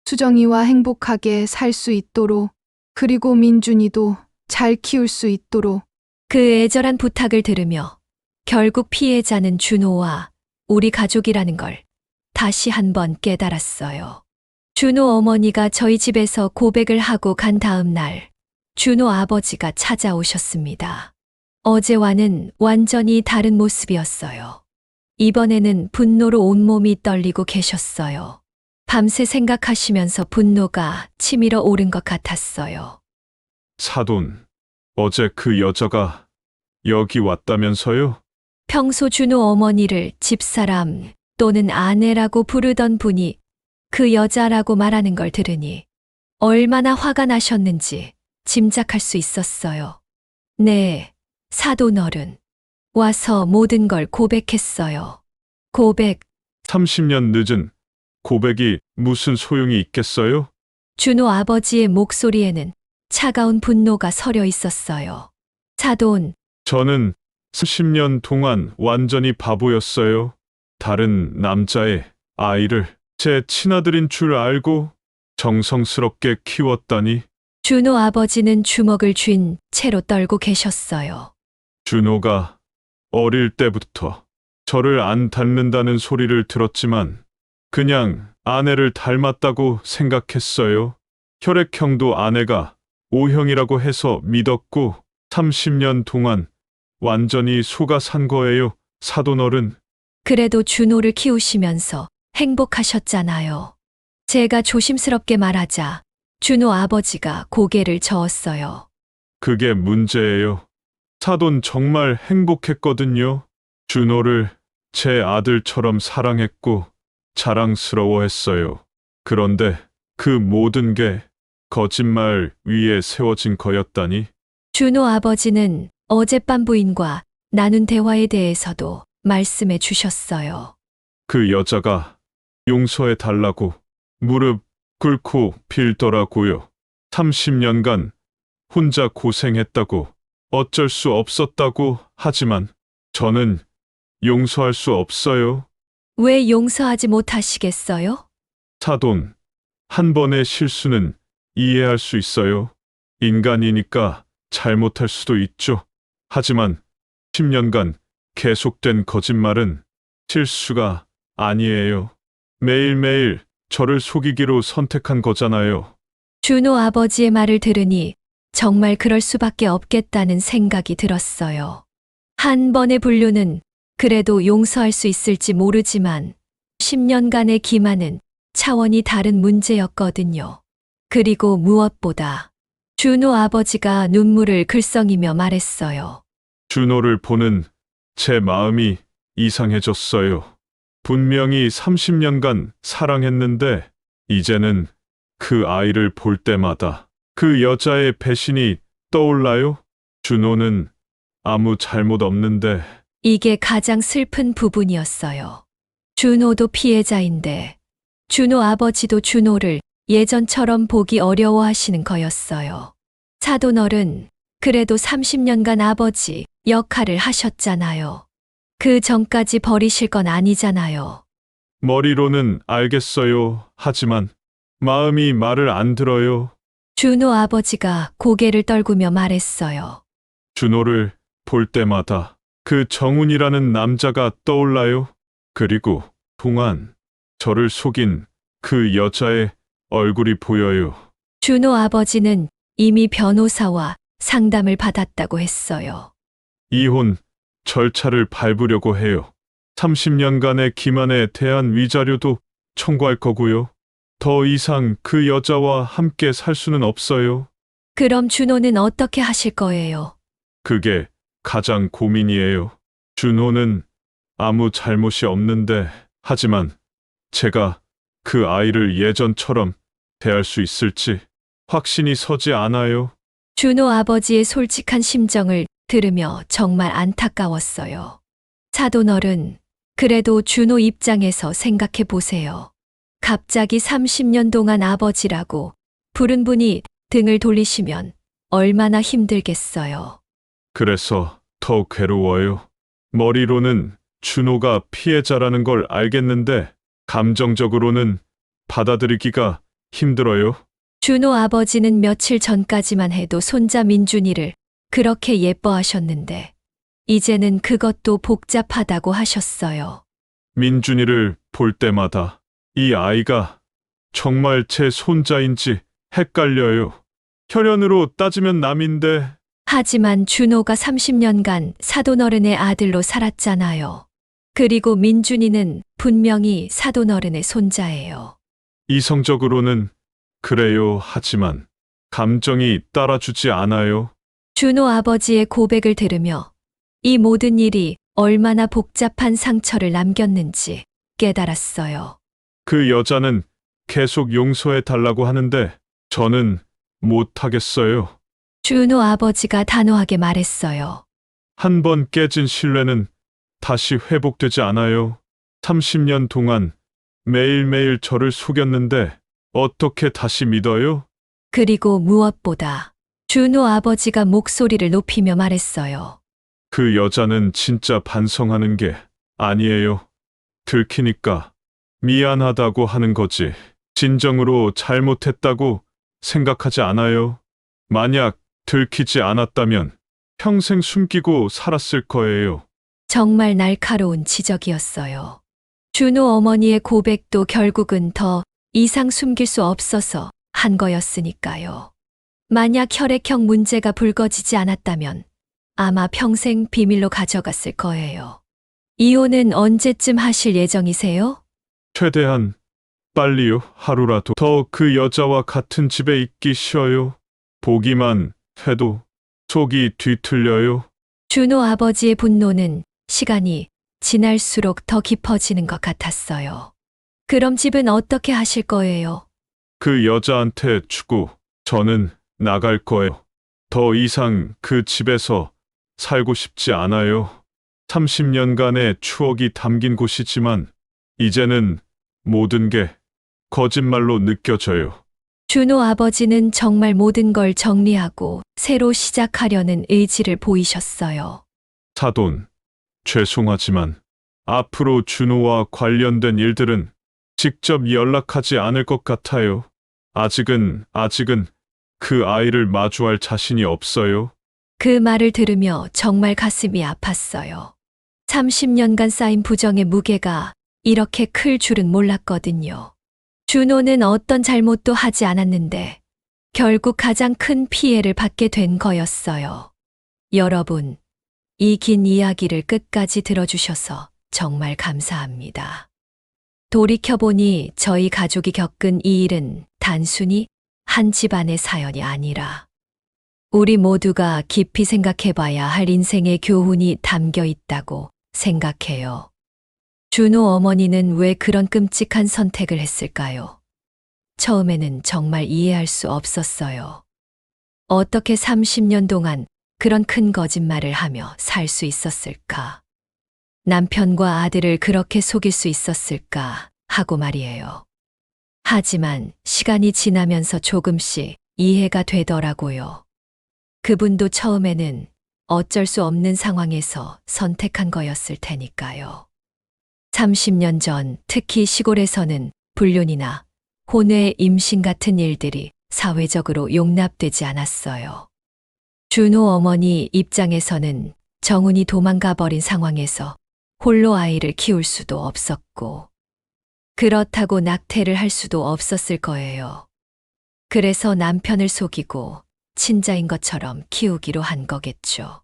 수정이와 행복하게 살 수 있도록, 그리고 민준이도 잘 키울 수 있도록. 그 애절한 부탁을 들으며 결국 피해자는 준호와 우리 가족이라는 걸 다시 한번 깨달았어요. 준호 어머니가 저희 집에서 고백을 하고 간 다음 날, 준호 아버지가 찾아오셨습니다. 어제와는 완전히 다른 모습이었어요. 이번에는 분노로 온몸이 떨리고 계셨어요. 밤새 생각하시면서 분노가 치밀어 오른 것 같았어요. 사돈, 어제 그 여자가 여기 왔다면서요? 평소 준호 어머니를 집사람 또는 아내라고 부르던 분이 그 여자라고 말하는 걸 들으니 얼마나 화가 나셨는지 짐작할 수 있었어요. 네, 사돈어른. 와서 모든 걸 고백했어요. 고백. 30년 늦은 고백이 무슨 소용이 있겠어요? 준호 아버지의 목소리에는 차가운 분노가 서려 있었어요. 사돈, 저는 30년 동안 완전히 바보였어요. 다른 남자의 아이를 제 친아들인 줄 알고 정성스럽게 키웠다니. 준호 아버지는 주먹을 쥔 채로 떨고 계셨어요. 준호가 어릴 때부터 저를 안 닮는다는 소리를 들었지만 그냥 아내를 닮았다고 생각했어요. 혈액형도 아내가 O형이라고 해서 믿었고 30년 동안 완전히 속아 산 거예요, 사돈어른. 그래도 준호를 키우시면서 행복하셨잖아요. 제가 조심스럽게 말하자 준호 아버지가 고개를 저었어요. 그게 문제예요. 사돈 정말 행복했거든요. 준호를 제 아들처럼 사랑했고 자랑스러워했어요. 그런데 그 모든 게 거짓말 위에 세워진 거였다니. 준호 아버지는 어젯밤 부인과 나눈 대화에 대해서도 말씀해 주셨어요. 그 여자가 용서해 달라고 무릎 꿇고 빌더라고요. 30년간 혼자 고생했다고 어쩔 수 없었다고 하지만 저는 용서할 수 없어요. 왜 용서하지 못하시겠어요? 사돈, 한 번의 실수는 이해할 수 있어요. 인간이니까 잘못할 수도 있죠. 하지만 10년간 계속된 거짓말은 실수가 아니에요. 매일매일 저를 속이기로 선택한 거잖아요. 준호 아버지의 말을 들으니 정말 그럴 수밖에 없겠다는 생각이 들었어요. 한 번의 불륜은 그래도 용서할 수 있을지 모르지만 10년간의 기만은 차원이 다른 문제였거든요. 그리고 무엇보다 준호 아버지가 눈물을 글썽이며 말했어요. 준호를 보는 제 마음이 이상해졌어요. 분명히 30년간 사랑했는데 이제는 그 아이를 볼 때마다 그 여자의 배신이 떠올라요. 준호는 아무 잘못 없는데 이게 가장 슬픈 부분이었어요. 준호도 피해자인데 준호 아버지도 준호를 예전처럼 보기 어려워하시는 거였어요. 사돈어른, 그래도 30년간 아버지 역할을 하셨잖아요. 그 전까지 버리실 건 아니잖아요. 머리로는 알겠어요. 하지만 마음이 말을 안 들어요. 준호 아버지가 고개를 떨구며 말했어요. 준호를 볼 때마다 그 정훈이라는 남자가 떠올라요. 그리고 동안 저를 속인 그 여자의 얼굴이 보여요. 준호 아버지는 이미 변호사와 상담을 받았다고 했어요. 이혼 절차를 밟으려고 해요. 30년간의 기만에 대한 위자료도 청구할 거고요. 더 이상 그 여자와 함께 살 수는 없어요. 그럼 준호는 어떻게 하실 거예요? 그게 가장 고민이에요. 준호는 아무 잘못이 없는데, 하지만 제가 그 아이를 예전처럼 대할 수 있을지 확신이 서지 않아요. 준호 아버지의 솔직한 심정을 들으며 정말 안타까웠어요. 사돈어른, 그래도 준호 입장에서 생각해 보세요. 갑자기 30년 동안 아버지라고 부른 분이 등을 돌리시면 얼마나 힘들겠어요. 그래서 더 괴로워요. 머리로는 준호가 피해자라는 걸 알겠는데, 감정적으로는 받아들이기가 힘들어요. 준호 아버지는 며칠 전까지만 해도 손자 민준이를 그렇게 예뻐하셨는데, 이제는 그것도 복잡하다고 하셨어요. 민준이를 볼 때마다 이 아이가 정말 제 손자인지 헷갈려요. 혈연으로 따지면 남인데, 하지만 준호가 30년간 사돈어른의 아들로 살았잖아요. 그리고 민준이는 분명히 사돈어른의 손자예요. 이성적으로는 그래요. 하지만 감정이 따라주지 않아요. 준호 아버지의 고백을 들으며 이 모든 일이 얼마나 복잡한 상처를 남겼는지 깨달았어요. 그 여자는 계속 용서해 달라고 하는데 저는 못하겠어요. 준호 아버지가 단호하게 말했어요. 한 번 깨진 신뢰는 다시 회복되지 않아요. 30년 동안 매일매일 저를 속였는데 어떻게 다시 믿어요? 그리고 무엇보다 준호 아버지가 목소리를 높이며 말했어요. 그 여자는 진짜 반성하는 게 아니에요. 들키니까 미안하다고 하는 거지. 진정으로 잘못했다고 생각하지 않아요. 만약 들키지 않았다면 평생 숨기고 살았을 거예요. 정말 날카로운 지적이었어요. 준호 어머니의 고백도 결국은 더 이상 숨길 수 없어서 한 거였으니까요. 만약 혈액형 문제가 불거지지 않았다면 아마 평생 비밀로 가져갔을 거예요. 이혼은 언제쯤 하실 예정이세요? 최대한 빨리요. 하루라도 더 그 여자와 같은 집에 있기 싫어요. 보기만 해도 속이 뒤틀려요. 준호 아버지의 분노는 시간이 지날수록 더 깊어지는 것 같았어요. 그럼 집은 어떻게 하실 거예요? 그 여자한테 주고 저는 나갈 거예요. 더 이상 그 집에서 살고 싶지 않아요. 30년간의 추억이 담긴 곳이지만 이제는 모든 게 거짓말로 느껴져요. 준호 아버지는 정말 모든 걸 정리하고 새로 시작하려는 의지를 보이셨어요. 사돈, 죄송하지만 앞으로 준호와 관련된 일들은 직접 연락하지 않을 것 같아요. 아직은 그 아이를 마주할 자신이 없어요. 그 말을 들으며 정말 가슴이 아팠어요. 30년간 쌓인 부정의 무게가 이렇게 클 줄은 몰랐거든요. 준호는 어떤 잘못도 하지 않았는데 결국 가장 큰 피해를 받게 된 거였어요. 여러분, 이 긴 이야기를 끝까지 들어주셔서 정말 감사합니다. 돌이켜보니 저희 가족이 겪은 이 일은 단순히 한 집안의 사연이 아니라 우리 모두가 깊이 생각해봐야 할 인생의 교훈이 담겨 있다고 생각해요. 준호 어머니는 왜 그런 끔찍한 선택을 했을까요? 처음에는 정말 이해할 수 없었어요. 어떻게 30년 동안 그런 큰 거짓말을 하며 살 수 있었을까? 남편과 아들을 그렇게 속일 수 있었을까 하고 말이에요. 하지만 시간이 지나면서 조금씩 이해가 되더라고요. 그분도 처음에는 어쩔 수 없는 상황에서 선택한 거였을 테니까요. 30년 전 특히 시골에서는 불륜이나 혼외 임신 같은 일들이 사회적으로 용납되지 않았어요. 준호 어머니 입장에서는 정훈이 도망가 버린 상황에서 홀로 아이를 키울 수도 없었고, 그렇다고 낙태를 할 수도 없었을 거예요. 그래서 남편을 속이고 친자인 것처럼 키우기로 한 거겠죠.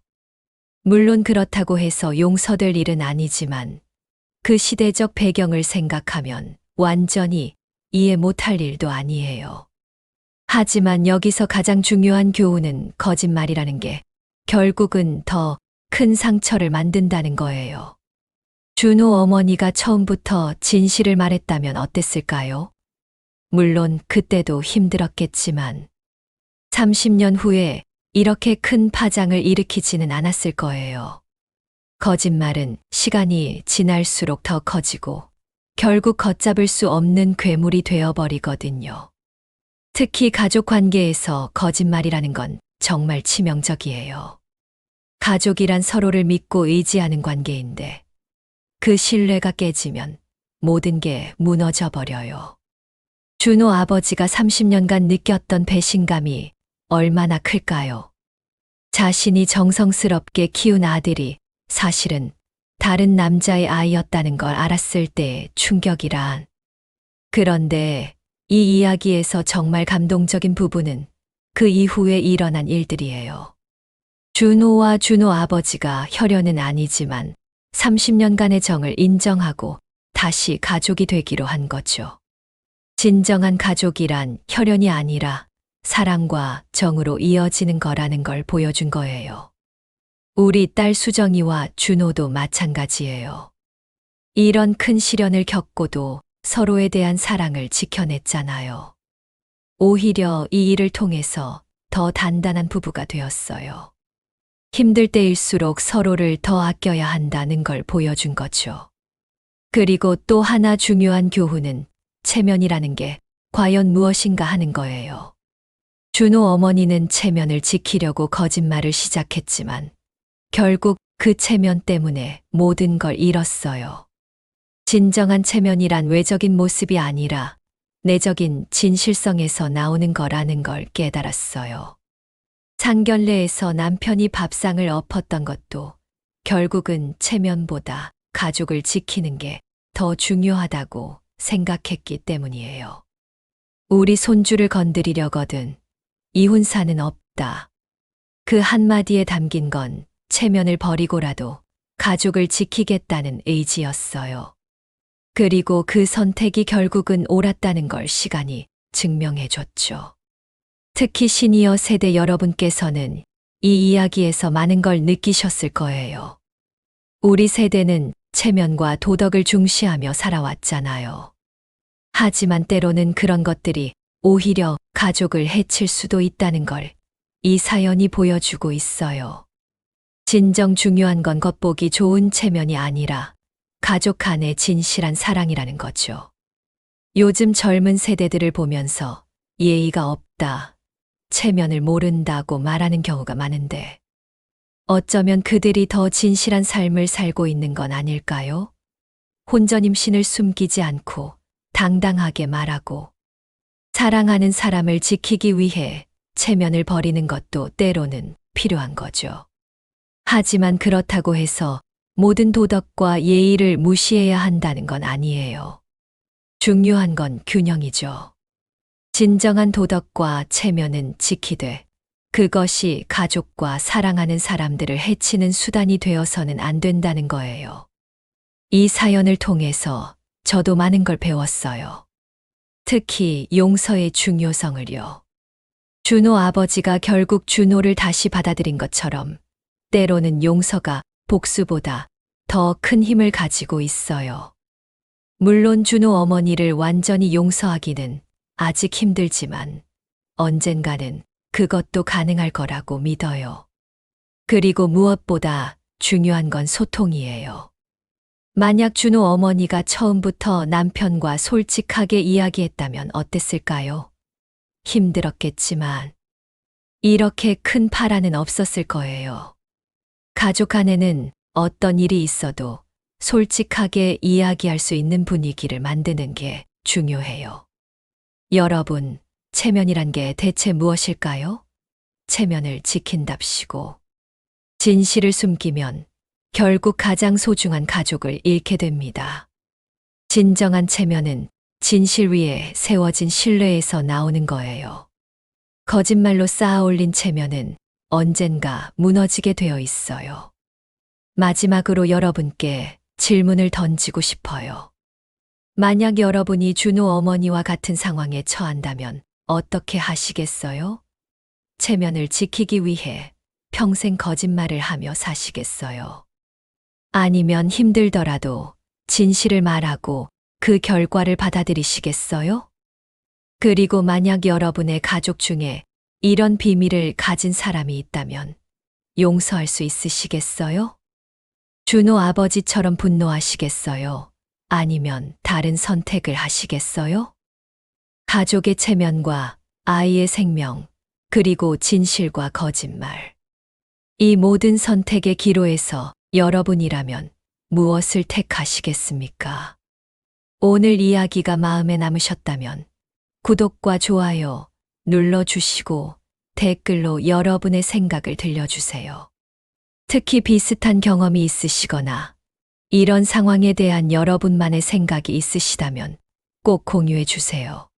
물론 그렇다고 해서 용서될 일은 아니지만 그 시대적 배경을 생각하면 완전히 이해 못할 일도 아니에요. 하지만 여기서 가장 중요한 교훈은 거짓말이라는 게 결국은 더 큰 상처를 만든다는 거예요. 준호 어머니가 처음부터 진실을 말했다면 어땠을까요? 물론 그때도 힘들었겠지만 30년 후에 이렇게 큰 파장을 일으키지는 않았을 거예요. 거짓말은 시간이 지날수록 더 커지고 결국 걷잡을 수 없는 괴물이 되어버리거든요. 특히 가족 관계에서 거짓말이라는 건 정말 치명적이에요. 가족이란 서로를 믿고 의지하는 관계인데 그 신뢰가 깨지면 모든 게 무너져 버려요. 준호 아버지가 30년간 느꼈던 배신감이 얼마나 클까요? 자신이 정성스럽게 키운 아들이 사실은 다른 남자의 아이였다는 걸 알았을 때의 충격이란. 그런데 이 이야기에서 정말 감동적인 부분은 그 이후에 일어난 일들이에요. 준호와 준호 아버지가 혈연은 아니지만 30년간의 정을 인정하고 다시 가족이 되기로 한 거죠. 진정한 가족이란 혈연이 아니라 사랑과 정으로 이어지는 거라는 걸 보여준 거예요. 우리 딸 수정이와 준호도 마찬가지예요. 이런 큰 시련을 겪고도 서로에 대한 사랑을 지켜냈잖아요. 오히려 이 일을 통해서 더 단단한 부부가 되었어요. 힘들 때일수록 서로를 더 아껴야 한다는 걸 보여준 거죠. 그리고 또 하나 중요한 교훈은 체면이라는 게 과연 무엇인가 하는 거예요. 준호 어머니는 체면을 지키려고 거짓말을 시작했지만 결국 그 체면 때문에 모든 걸 잃었어요. 진정한 체면이란 외적인 모습이 아니라 내적인 진실성에서 나오는 거라는 걸 깨달았어요. 상견례에서 남편이 밥상을 엎었던 것도 결국은 체면보다 가족을 지키는 게 더 중요하다고 생각했기 때문이에요. 우리 손주를 건드리려거든 이혼사는 없다. 그 한마디에 담긴 건 체면을 버리고라도 가족을 지키겠다는 의지였어요. 그리고 그 선택이 결국은 옳았다는 걸 시간이 증명해줬죠. 특히 시니어 세대 여러분께서는 이 이야기에서 많은 걸 느끼셨을 거예요. 우리 세대는 체면과 도덕을 중시하며 살아왔잖아요. 하지만 때로는 그런 것들이 오히려 가족을 해칠 수도 있다는 걸 이 사연이 보여주고 있어요. 진정 중요한 건 겉보기 좋은 체면이 아니라 가족 간의 진실한 사랑이라는 거죠. 요즘 젊은 세대들을 보면서 예의가 없다, 체면을 모른다고 말하는 경우가 많은데 어쩌면 그들이 더 진실한 삶을 살고 있는 건 아닐까요? 혼전 임신을 숨기지 않고 당당하게 말하고 사랑하는 사람을 지키기 위해 체면을 버리는 것도 때로는 필요한 거죠. 하지만 그렇다고 해서 모든 도덕과 예의를 무시해야 한다는 건 아니에요. 중요한 건 균형이죠. 진정한 도덕과 체면은 지키되 그것이 가족과 사랑하는 사람들을 해치는 수단이 되어서는 안 된다는 거예요. 이 사연을 통해서 저도 많은 걸 배웠어요. 특히 용서의 중요성을요. 준호 아버지가 결국 준호를 다시 받아들인 것처럼 때로는 용서가 복수보다 더 큰 힘을 가지고 있어요. 물론 준호 어머니를 완전히 용서하기는 아직 힘들지만 언젠가는 그것도 가능할 거라고 믿어요. 그리고 무엇보다 중요한 건 소통이에요. 만약 준호 어머니가 처음부터 남편과 솔직하게 이야기했다면 어땠을까요? 힘들었겠지만 이렇게 큰 파란은 없었을 거예요. 가족 안에는 어떤 일이 있어도 솔직하게 이야기할 수 있는 분위기를 만드는 게 중요해요. 여러분, 체면이란 게 대체 무엇일까요? 체면을 지킨답시고, 진실을 숨기면 결국 가장 소중한 가족을 잃게 됩니다. 진정한 체면은 진실 위에 세워진 신뢰에서 나오는 거예요. 거짓말로 쌓아 올린 체면은 언젠가 무너지게 되어 있어요. 마지막으로 여러분께 질문을 던지고 싶어요. 만약 여러분이 준호 어머니와 같은 상황에 처한다면 어떻게 하시겠어요? 체면을 지키기 위해 평생 거짓말을 하며 사시겠어요? 아니면 힘들더라도 진실을 말하고 그 결과를 받아들이시겠어요? 그리고 만약 여러분의 가족 중에 이런 비밀을 가진 사람이 있다면 용서할 수 있으시겠어요? 준호 아버지처럼 분노하시겠어요? 아니면 다른 선택을 하시겠어요? 가족의 체면과 아이의 생명, 그리고 진실과 거짓말. 이 모든 선택의 기로에서 여러분이라면 무엇을 택하시겠습니까? 오늘 이야기가 마음에 남으셨다면 구독과 좋아요 눌러주시고 댓글로 여러분의 생각을 들려주세요. 특히 비슷한 경험이 있으시거나 이런 상황에 대한 여러분만의 생각이 있으시다면 꼭 공유해 주세요.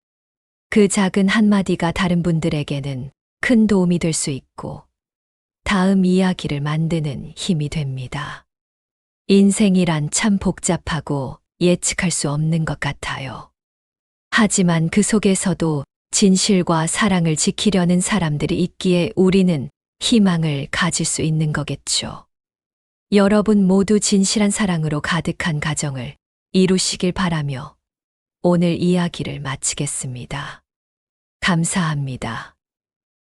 그 작은 한마디가 다른 분들에게는 큰 도움이 될 수 있고 다음 이야기를 만드는 힘이 됩니다. 인생이란 참 복잡하고 예측할 수 없는 것 같아요. 하지만 그 속에서도 진실과 사랑을 지키려는 사람들이 있기에 우리는 희망을 가질 수 있는 거겠죠. 여러분 모두 진실한 사랑으로 가득한 가정을 이루시길 바라며 오늘 이야기를 마치겠습니다. 감사합니다.